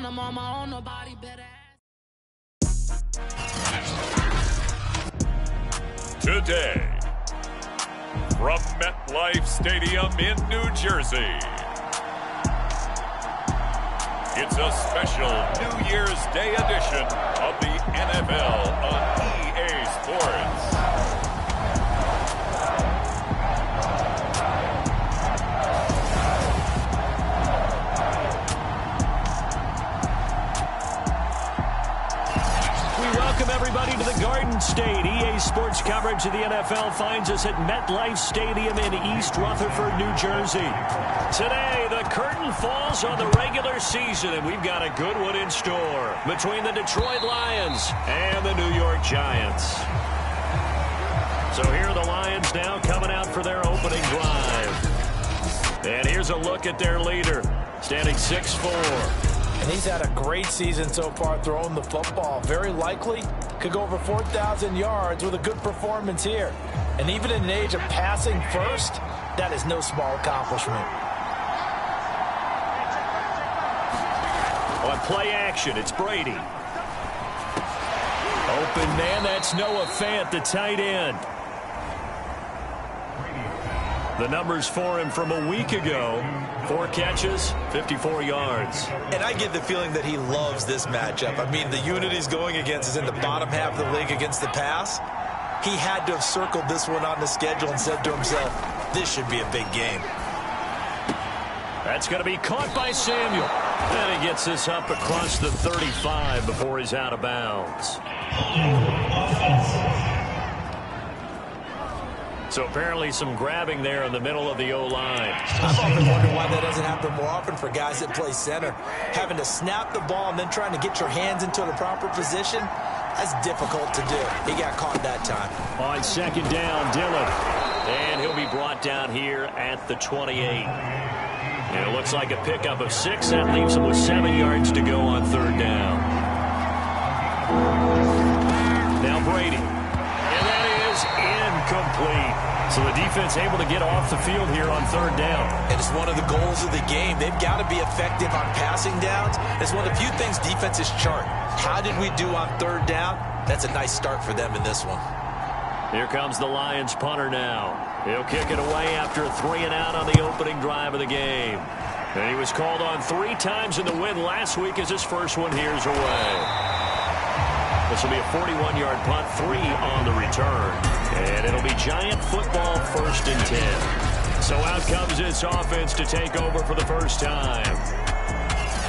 I'm on my own, nobody better. Today, from MetLife Stadium in New Jersey, it's a special New Year's Day edition of the NFL on EA Sports. Welcome, everybody, to the Garden State. EA Sports coverage of the NFL finds us at MetLife Stadium in East Rutherford, New Jersey. Today, the curtain falls on the regular season, and we've got a good one in store between the Detroit Lions and the New York Giants. So here are the Lions now coming out for their opening drive. And here's a look at their leader, standing 6'4". And he's had a great season so far throwing the football. Very likely could go over 4,000 yards with a good performance here. And even in an age of passing first, that is no small accomplishment. On play action, it's Brady. Open man, that's Noah Fant, the tight end. The numbers for him from a week ago: 4 catches, 54 yards. And I get the feeling that he loves this matchup. I mean, the unit he's going against is in the bottom half of the league against the pass. He had to have circled this one on the schedule and said to himself, this should be a big game. That's going to be caught by Samuel. And he gets this up across the 35 before he's out of bounds. So apparently some grabbing there in the middle of the O-line. I've often wondered why that doesn't happen more often for guys that play center. Having to snap the ball and then trying to get your hands into the proper position, that's difficult to do. He got caught that time. On second down, Dillon. And he'll be brought down here at the 28. And it looks like a pickup of 6. That leaves him with 7 yards to go on third down. Now Brady. And that is incomplete. So the defense able to get off the field here on third down. And it's one of the goals of the game. They've got to be effective on passing downs. It's one of the few things defenses chart. How did we do on third down? That's a nice start for them in this one. Here comes the Lions punter now. He'll kick it away after a 3-and-out on the opening drive of the game. And he was called on 3 times in the win last week as his first one here's away. This will be a 41-yard punt, 3 on the return. And it'll be Giant football, 1st and 10. So out comes this offense to take over for the first time.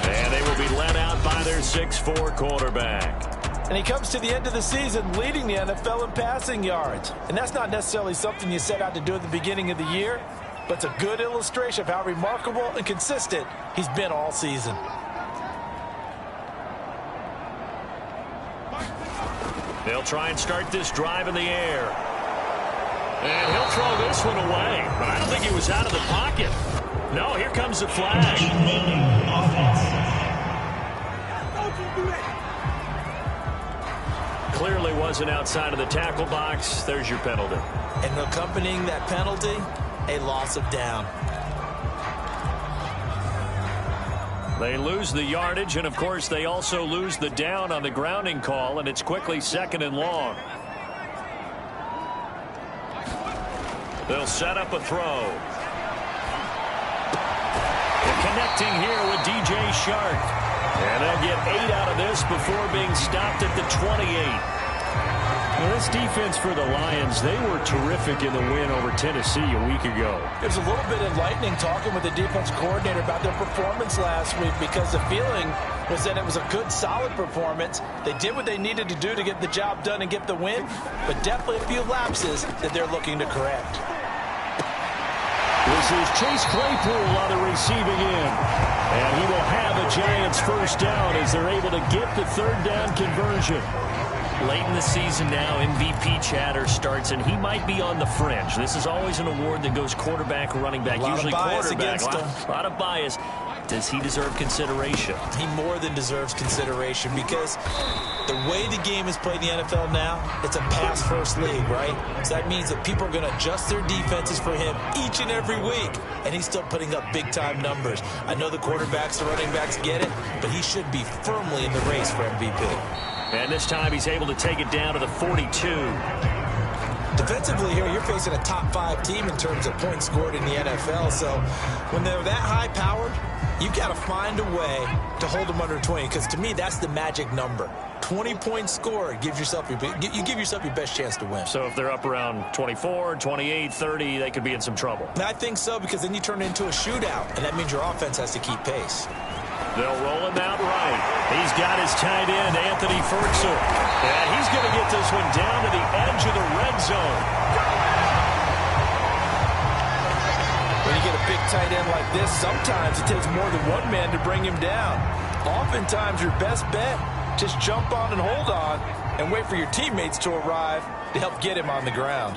And they will be led out by their 6'4" quarterback. And he comes to the end of the season leading the NFL in passing yards. And that's not necessarily something you set out to do at the beginning of the year, but it's a good illustration of how remarkable and consistent he's been all season. They'll try and start this drive in the air. And he'll throw this one away. But I don't think he was out of the pocket. No, here comes the flag. Clearly wasn't outside of the tackle box. There's your penalty. And accompanying that penalty, a loss of down. They lose the yardage, and of course they also lose the down on the grounding call, and it's quickly 2nd and long. They'll set up a throw. They're connecting here with DJ Chark. And they'll get 8 out of this before being stopped at the 28. Well, this defense for the Lions, they were terrific in the win over Tennessee a week ago. It was a little bit enlightening talking with the defense coordinator about their performance last week, because the feeling was that it was a good, solid performance. They did what they needed to do to get the job done and get the win, but definitely a few lapses that they're looking to correct. This is Chase Claypool on the receiving end. And he will have a Giants first down as they're able to get the third down conversion. Late in the season now, MVP chatter starts, and he might be on the fringe. This is always an award that goes quarterback, running back, usually quarterback. A lot of bias. Does he deserve consideration? He more than deserves consideration because the way the game is played in the NFL now, it's a pass-first league, right? So that means that people are going to adjust their defenses for him each and every week, and he's still putting up big-time numbers. I know the quarterbacks, the running backs get it, but he should be firmly in the race for MVP. And this time he's able to take it down to the 42. Defensively here, you're facing a top-5 team in terms of points scored in the NFL, so when they're that high-powered, you got to find a way to hold them under 20, because to me, that's the magic number. 20 points scored, you give yourself your best chance to win. So if they're up around 24, 28, 30, they could be in some trouble. And I think so, because then you turn it into a shootout, and that means your offense has to keep pace. They'll roll him out right. He's got his tight end, Anthony Firkser. And he's going to get this one down to the edge of the red zone. When you get a big tight end like this, sometimes it takes more than one man to bring him down. Oftentimes, your best bet, just jump on and hold on and wait for your teammates to arrive to help get him on the ground.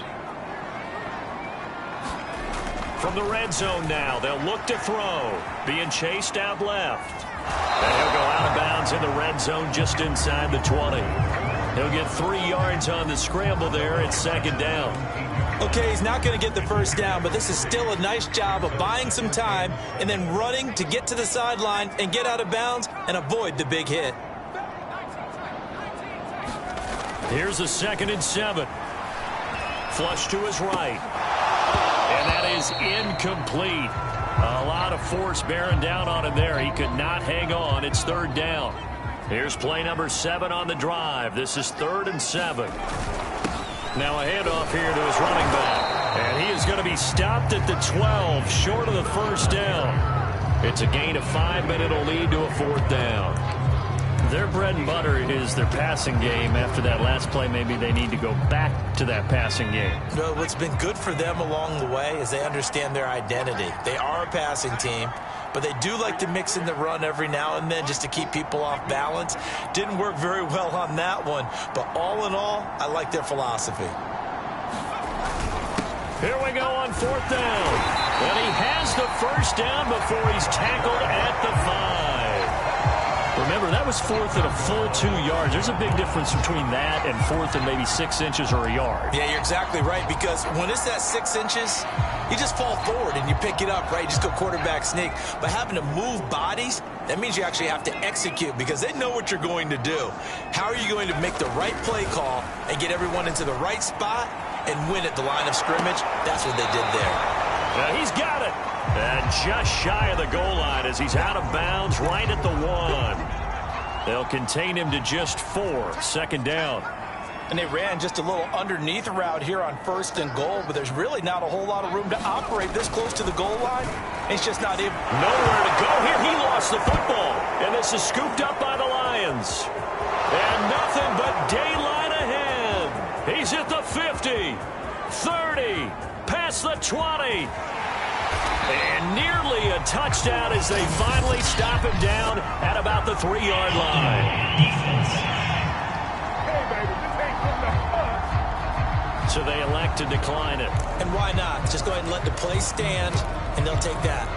From the red zone now, they'll look to throw. Being chased out left. And he'll go out of bounds in the red zone just inside the 20. He'll get 3 yards on the scramble there at second down. Okay, he's not going to get the first down, but this is still a nice job of buying some time and then running to get to the sideline and get out of bounds and avoid the big hit. Here's a 2nd and 7. Flush to his right. And that is incomplete. A lot of force bearing down on him there. He could not hang on. It's 3rd down. Here's play number 7 on the drive. This is 3rd and 7. Now a handoff here to his running back. And he is going to be stopped at the 12, short of the first down. It's a gain of 5, but it'll lead to a 4th down. Their bread and butter is their passing game. After that last play, maybe they need to go back to that passing game. Well, what's been good for them along the way is they understand their identity. They are a passing team, but they do like to mix in the run every now and then just to keep people off balance. Didn't work very well on that one, but all in all, I like their philosophy. Here we go on 4th down. And he has the first down before he's tackled at the 5. Remember, that was 4th and a full 2 yards. There's a big difference between that and 4th and maybe 6 inches or a yard. Yeah, you're exactly right, because when it's that 6 inches, you just fall forward and you pick it up, right? You just go quarterback sneak. But having to move bodies, that means you actually have to execute because they know what you're going to do. How are you going to make the right play call and get everyone into the right spot and win at the line of scrimmage? That's what they did there. He's got it. And just shy of the goal line as he's out of bounds right at the 1. They'll contain him to just 4, 2nd down. And they ran just a little underneath route here on 1st and goal, but there's really not a whole lot of room to operate this close to the goal line. He's just not able. Nowhere to go here. He lost the football. And this is scooped up by the Lions. And nothing but daylight ahead. He's at the 50, 30, past the 20. And nearly a touchdown as they finally stop him down at about the 3-yard line. So they elect to decline it. And why not? Just go ahead and let the play stand, and they'll take that.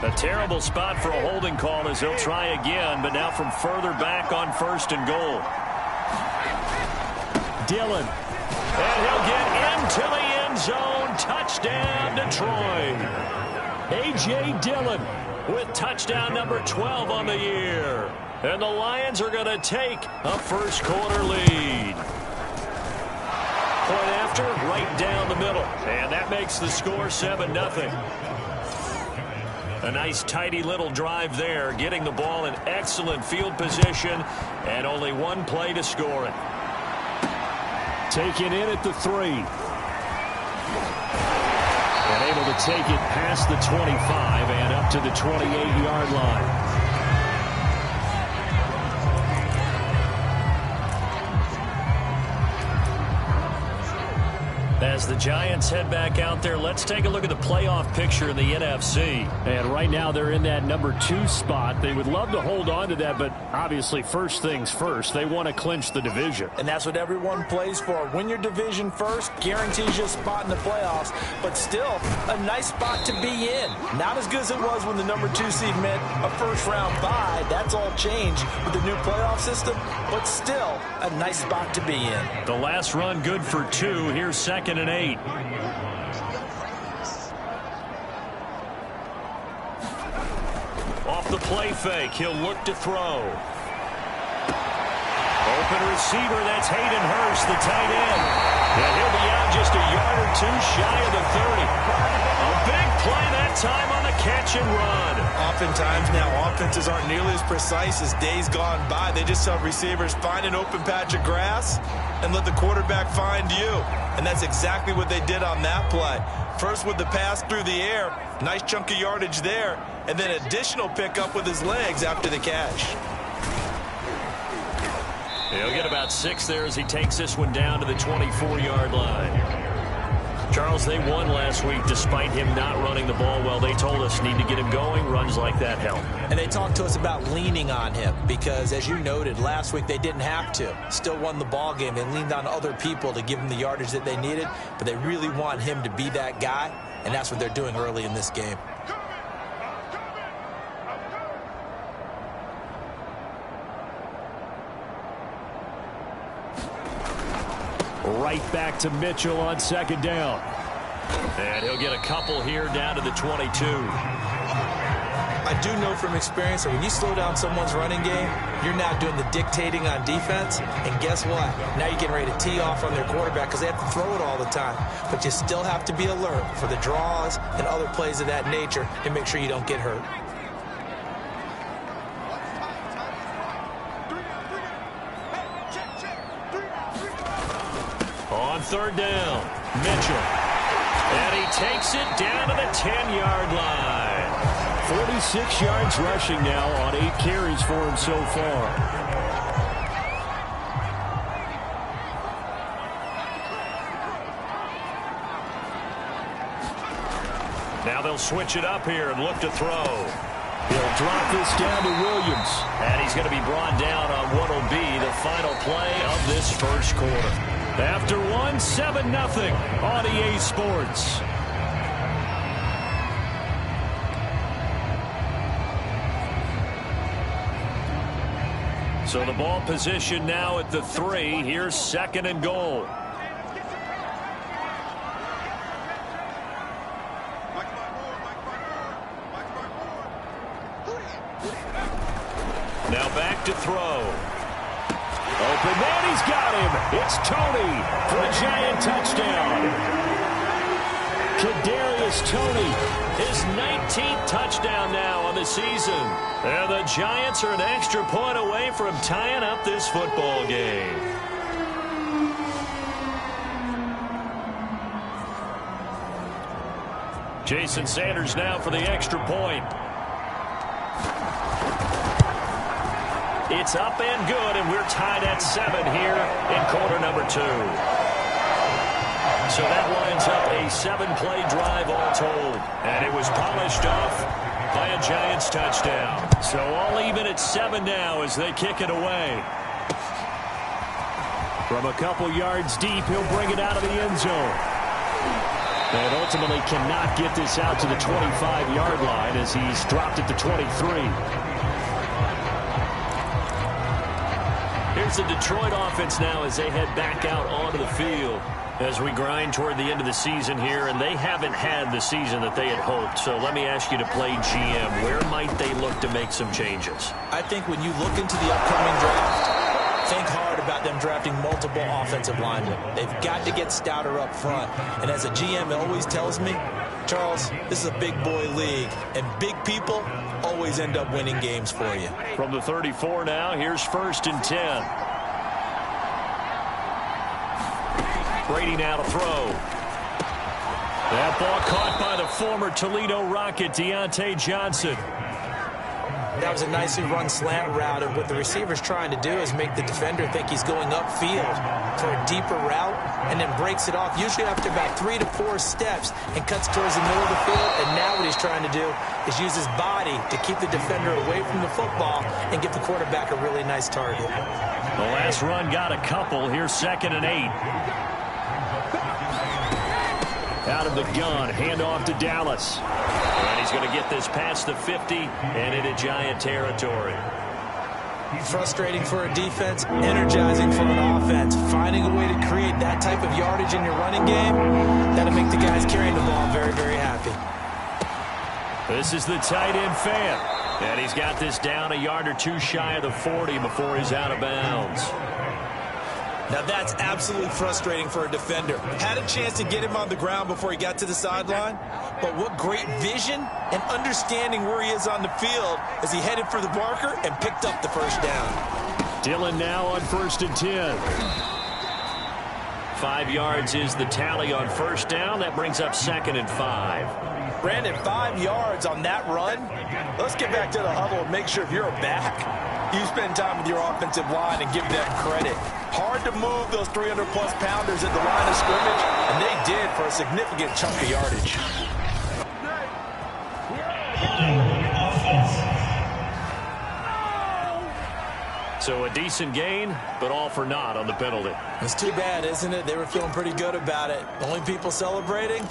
A terrible spot for a holding call as he'll try again, but now from further back on 1st and goal. Dillon. And he'll get into the end zone. Touchdown, Detroit. A.J. Dillon with touchdown number 12 on the year. And the Lions are going to take a first-quarter lead. Point after, right down the middle. And that makes the score 7-0. A nice, tidy little drive there, getting the ball in excellent field position, and only one play to score it. Taken in at the 3. And able to take it past the 25 and up to the 28-yard line. As the Giants head back out there, let's take a look at the playoff picture in the NFC. And right now they're in that number 2 spot. They would love to hold on to that, but obviously first things first. They want to clinch the division. And that's what everyone plays for. Win your division first, guarantees you a spot in the playoffs, but still a nice spot to be in. Not as good as it was when the number 2 seed meant a first-round bye. That's all changed with the new playoff system, but still a nice spot to be in. The last run good for 2. Here's 2nd and 8. Off the play fake, he'll look to throw. Open receiver, that's Hayden Hurst, the tight end. And he'll be out just a yard or 2 shy of the 30. A big play that time on the catch and run. Oftentimes now, offenses aren't nearly as precise as days gone by. They just have receivers find an open patch of grass and let the quarterback find you. And that's exactly what they did on that play. First with the pass through the air, nice chunk of yardage there, and then additional pickup with his legs after the catch. He'll get about 6 there as he takes this one down to the 24-yard line. Charles, they won last week despite him not running the ball well. They told us need to get him going. Runs like that help. And they talked to us about leaning on him because, as you noted, last week they didn't have to. Still won the ball game. They leaned on other people to give them the yardage that they needed, but they really want him to be that guy, and that's what they're doing early in this game. Right back to Mitchell on 2nd down. And he'll get a couple here down to the 22. I do know from experience that when you slow down someone's running game, you're now doing the dictating on defense. And guess what? Now you're getting ready to tee off on their quarterback because they have to throw it all the time. But you still have to be alert for the draws and other plays of that nature to make sure you don't get hurt. On 3rd down, Mitchell. And he takes it down to the 10-yard line. 46 yards rushing now on 8 carries for him so far. Now they'll switch it up here and look to throw. He'll drop this down to Williams. And he's going to be brought down on what will be the final play of this first quarter. After 7-0 on EA Sports. So the ball position now at the 3. Here's 2nd and goal. Now back to throw. Open man, he's got him. It's Toney for a Giant touchdown. Kadarius Toney, his 19th touchdown now on the season. And the Giants are an extra point away from tying up this football game. Jason Sanders now for the extra point. It's up and good, and we're tied at 7 here in quarter number 2. So that lines up a 7-play drive all told. And it was polished off by a Giants touchdown. So all even at 7 now as they kick it away. From a couple yards deep, he'll bring it out of the end zone. And ultimately cannot get this out to the 25-yard line as he's dropped at the 23. Here's the Detroit offense now as they head back out onto the field as we grind toward the end of the season here, and they haven't had the season that they had hoped. So let me ask you to play GM. Where might they look to make some changes? I think when you look into the upcoming draft, think hard about them drafting multiple offensive linemen. They've got to get stouter up front. And as a GM always tells me, Charles, this is a big boy league, and big people always end up winning games for you. From the 34 now, here's 1st and 10. Brady now to throw. That ball caught by the former Toledo Rocket, Deontay Johnson. That was a nicely run slant route, and what the receiver's trying to do is make the defender think he's going upfield for a deeper route, and then breaks it off, usually after about 3 to 4 steps, and cuts towards the middle of the field. And now what he's trying to do is use his body to keep the defender away from the football and give the quarterback a really nice target. The last run got a couple. Here's 2nd and 8. Out of the gun, handoff to Dallas. And he's going to get this past the 50 and into Giant territory. Frustrating for a defense, energizing for an offense. Finding a way to create that type of yardage in your running game, that'll make the guys carrying the ball very, very happy. This is the tight end fan. And he's got this down a yard or two shy of the 40 before he's out of bounds. Now that's absolutely frustrating for a defender. Had a chance to get him on the ground before he got to the sideline, but what great vision and understanding where he is on the field as he headed for the marker and picked up the first down. Dillon now on 1st and 10. 5 yards is the tally on first down. That brings up 2nd and 5. Brandon, 5 yards on that run. Let's get back to the huddle and make sure if you're a back, you spend time with your offensive line and give them credit. Hard to move those 300-plus pounders at the line of scrimmage, and they did for a significant chunk of yardage. So a decent gain, but all for naught on the penalty. It's too bad, isn't it? They were feeling pretty good about it. The only people celebrating,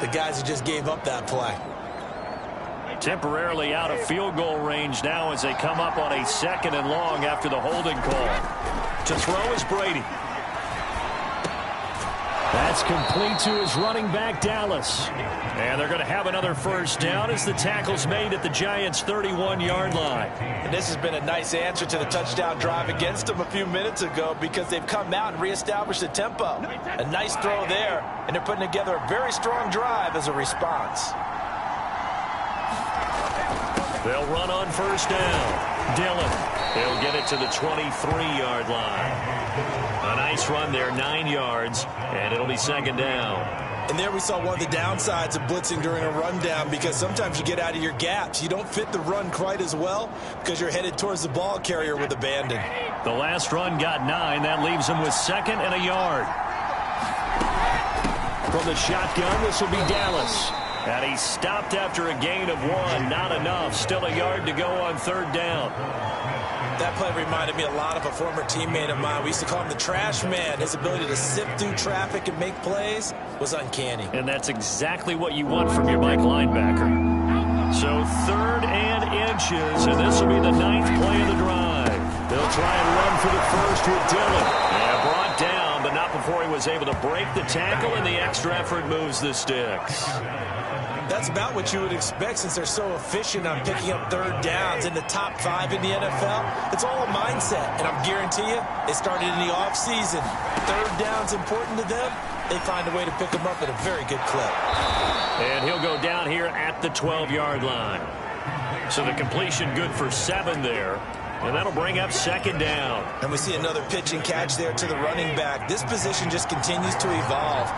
the guys who just gave up that play. Temporarily out of field goal range now as they come up on a 2nd and long after the holding call. To throw is Brady. That's complete to his running back, Dallas. And they're going to have another first down as the tackle's made at the Giants' 31-yard line. And this has been a nice answer to the touchdown drive against them a few minutes ago because they've come out and reestablished the tempo. A nice throw there, and they're putting together a very strong drive as a response. They'll run on first down. Dillon, he'll get it to the 23-yard line. A nice run there, 9 yards, and it'll be 2nd down. And there we saw one of the downsides of blitzing during a rundown because sometimes you get out of your gaps. You don't fit the run quite as well because you're headed towards the ball carrier with abandon. The last run got 9. That leaves him with 2nd and a yard. From the shotgun, this will be Dallas. And he stopped after a gain of 1. Not enough. Still a yard to go on 3rd down. That play reminded me a lot of a former teammate of mine. We used to call him the trash man. His ability to sift through traffic and make plays was uncanny. And that's exactly what you want from your Mike linebacker. So 3rd and inches, and this will be the 9th play of the drive. They'll try and run for the first with Dillon. Yeah, brought down, but not before he was able to break the tackle, and the extra effort moves the sticks. That's about what you would expect since they're so efficient on picking up 3rd downs in the top 5 in the NFL. It's all a mindset, and I guarantee you, they started in the offseason. 3rd down's important to them. They find a way to pick them up at a very good clip. And he'll go down here at the 12-yard line. So the completion good for 7 there. And that'll bring up 2nd down. And we see another pitch and catch there to the running back. This position just continues to evolve.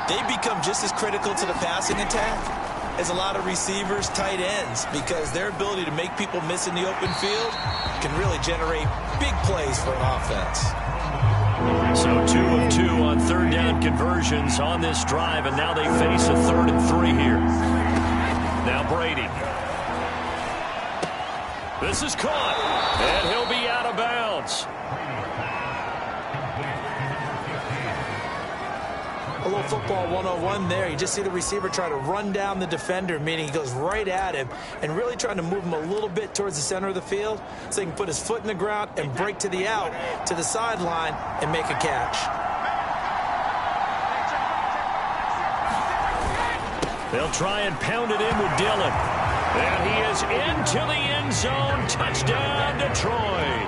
They become just as critical to the passing attack as a lot of receivers, tight ends, because their ability to make people miss in the open field can really generate big plays for an offense. So 2 of 2 on 3rd down conversions on this drive, and now they face a 3rd and 3 here. Now Brady. This is caught, and he'll be out of bounds. A little football 101 there. You just see the receiver try to run down the defender, meaning he goes right at him and really trying to move him a little bit towards the center of the field so he can put his foot in the ground and break to the out, to the sideline, and make a catch. They'll try and pound it in with Dillon. And he is into the end zone. Touchdown, Detroit.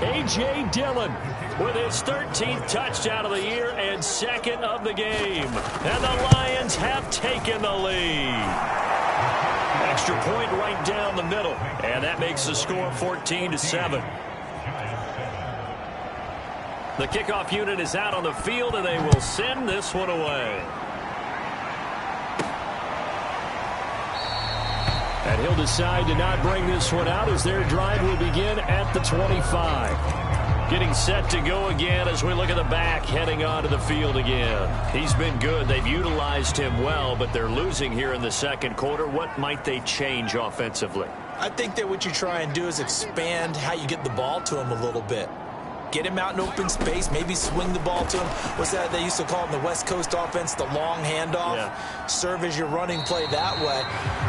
A.J. Dillon with his 13th touchdown of the year and 2nd of the game. And the Lions have taken the lead. Extra point right down the middle. And that makes the score 14-7. The kickoff unit is out on the field, and they will send this one away. And he'll decide to not bring this one out as their drive will begin at the 25. Getting set to go again as we look at the back heading onto the field again. He's been good. They've utilized him well, but they're losing here in the second quarter. What might they change offensively? I think that what you try and do is expand how you get the ball to him a little bit. Get him out in open space, maybe swing the ball to him. What's that they used to call in the West Coast offense, the long handoff? Yeah. Serve as your running play that way,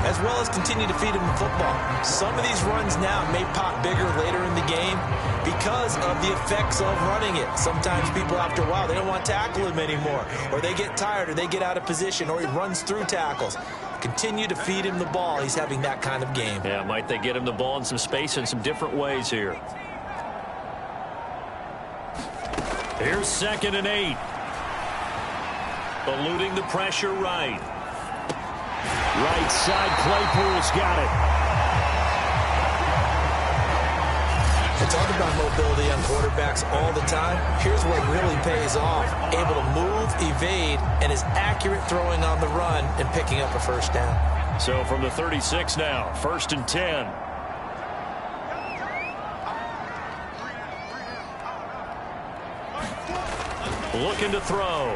as well as continue to feed him the football. Some of these runs now may pop bigger later in the game because of the effects of running it. Sometimes people, after a while, they don't want to tackle him anymore, or they get tired, or they get out of position, or he runs through tackles. Continue to feed him the ball. He's having that kind of game. Yeah, might they get him the ball in some space in some different ways here. Here's 2nd and 8. Eluding the pressure right. Right side, Claypool's got it. I talk about mobility on quarterbacks all the time. Here's what really pays off. Able to move, evade, and is accurate throwing on the run and picking up a first down. So from the 36 now, 1st and 10. Looking to throw.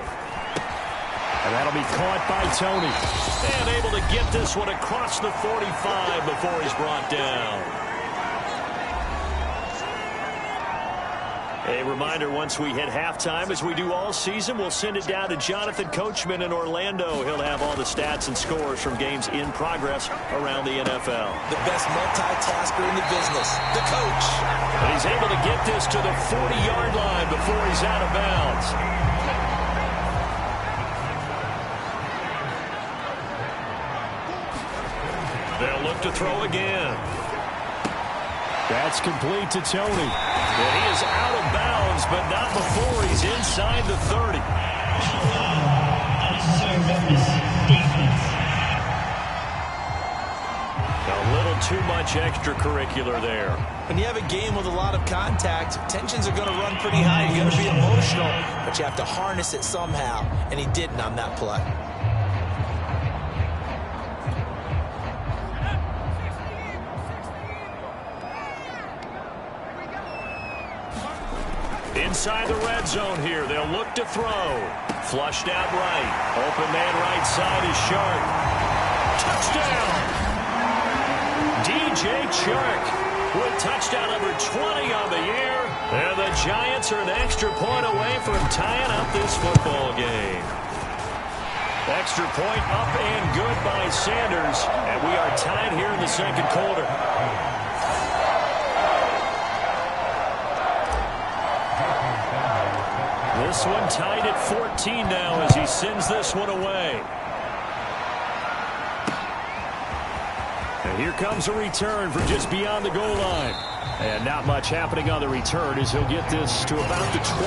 And that'll be caught by Tony. And able to get this one across the 45 before he's brought down. A reminder, once we hit halftime, as we do all season, we'll send it down to Jonathan Coachman in Orlando. He'll have all the stats and scores from games in progress around the NFL. The best multitasker in the business, the coach. And he's able to get this to the 40-yard line before he's out of bounds. They'll look to throw again. That's complete to Tony. And he is out of bounds, but not before he's inside the 30. A little too much extracurricular there. When you have a game with a lot of contact, tensions are going to run pretty high. You're going to be emotional, but you have to harness it somehow, and he didn't on that play. Inside the red zone here, they'll look to throw. Flushed out right. Open man right side is Shark. Touchdown! DJ Chark with touchdown number 20 on the year. And the Giants are an extra point away from tying up this football game. Extra point up and good by Sanders. And we are tied here in the second quarter. This one tied at 14 now as he sends this one away. And here comes a return from just beyond the goal line. And not much happening on the return as he'll get this to about the 23.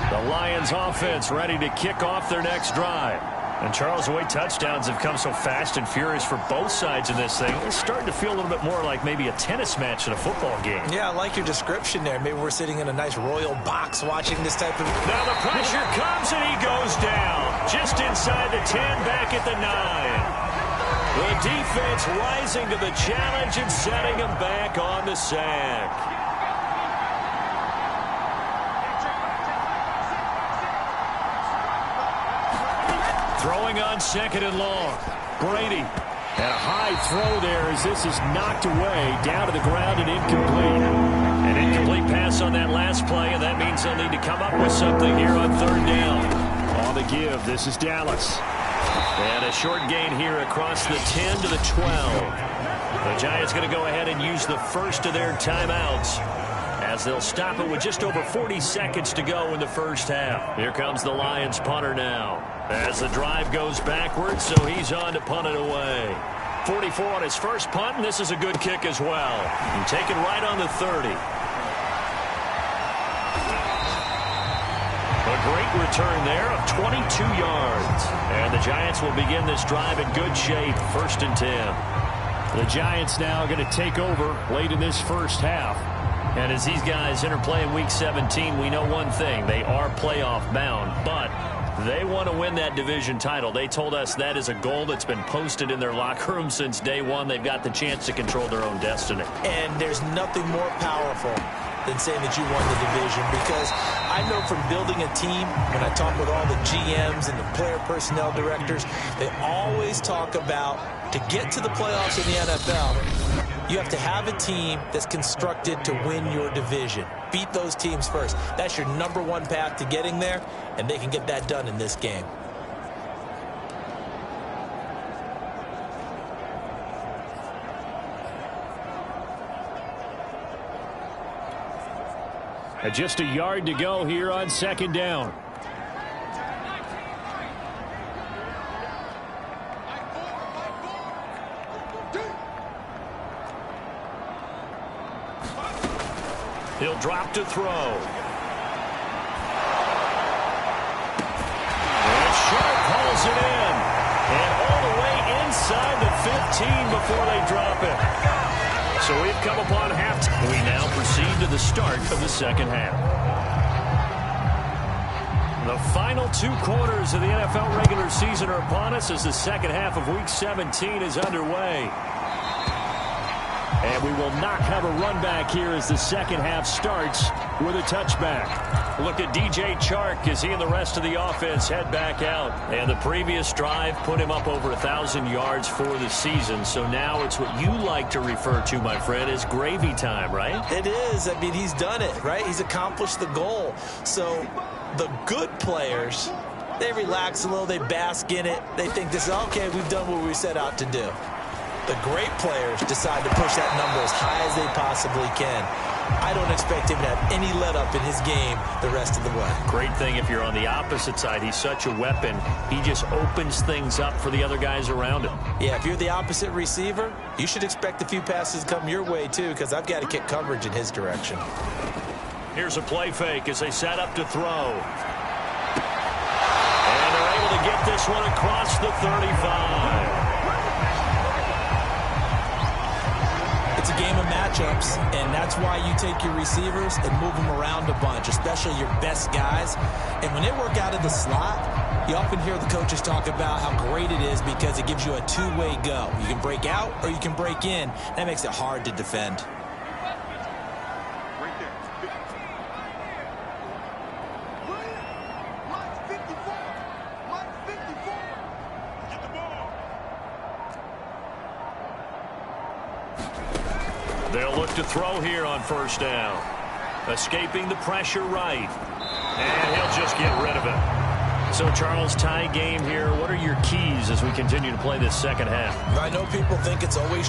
The Lions offense ready to kick off their next drive. And Charles, the way touchdowns have come so fast and furious for both sides in this thing, it's starting to feel a little bit more like maybe a tennis match in a football game. Yeah, I like your description there. Maybe we're sitting in a nice royal box watching this type of... Now the pressure comes and he goes down. Just inside the 10, back at the 9. The defense rising to the challenge and setting him back on the sack. Throwing on 2nd and long. Brady. And a high throw there as this is knocked away, down to the ground and incomplete. An incomplete pass on that last play, and that means they'll need to come up with something here on 3rd down. On the give, this is Dallas. And a short gain here across the 10 to the 12. The Giants going to go ahead and use the first of their timeouts, as they'll stop it with just over 40 seconds to go in the first half. Here comes the Lions punter now, as the drive goes backwards, so he's on to punt it away. 44 on his first punt, and this is a good kick as well. And taken right on the 30. A great return there of 22 yards. And the Giants will begin this drive in good shape, 1st and 10. The Giants now going to take over late in this first half. And as these guys interplay in Week 17, we know one thing. They are playoff bound, but they want to win that division title. They told us that is a goal that's been posted in their locker room since day one. They've got the chance to control their own destiny. And there's nothing more powerful than saying that you won the division, because I know from building a team, when I talk with all the GMs and the player personnel directors, they always talk about, to get to the playoffs in the NFL, you have to have a team that's constructed to win your division. Beat those teams first. That's your #1 path to getting there, and they can get that done in this game. And just a yard to go here on 2nd down. He'll drop to throw. And Sharp hauls it in. And all the way inside the 15 before they drop it. So we've come upon halftime. We now proceed to the start of the second half. The final 2 quarters of the NFL regular season are upon us as the second half of Week 17 is underway. And we will not have a run back here as the second half starts with a touchback. Look at DJ Chark as he and the rest of the offense head back out. And the previous drive put him up over 1,000 yards for the season. So now it's what you like to refer to, my friend, as gravy time, right? It is. I mean, he's done it, right? He's accomplished the goal. So the good players, they relax a little, they bask in it. They think this is, okay, we've done what we set out to do. The great players decide to push that number as high as they possibly can. I don't expect him to have any let-up in his game the rest of the way. Great thing if you're on the opposite side. He's such a weapon. He just opens things up for the other guys around him. Yeah, if you're the opposite receiver, you should expect a few passes to come your way, too, because I've got to kick coverage in his direction. Here's a play fake as they set up to throw. And they're able to get this one across the 35. It's a game of matchups, and that's why you take your receivers and move them around a bunch, especially your best guys. And when they work out of the slot, you often hear the coaches talk about how great it is because it gives you a two-way go. You can break out or you can break in. That makes it hard to defend. They'll look to throw here on 1st down. Escaping the pressure right. And he'll just get rid of it. So, Charles, tie game here. What are your keys as we continue to play this second half? I know people think it's always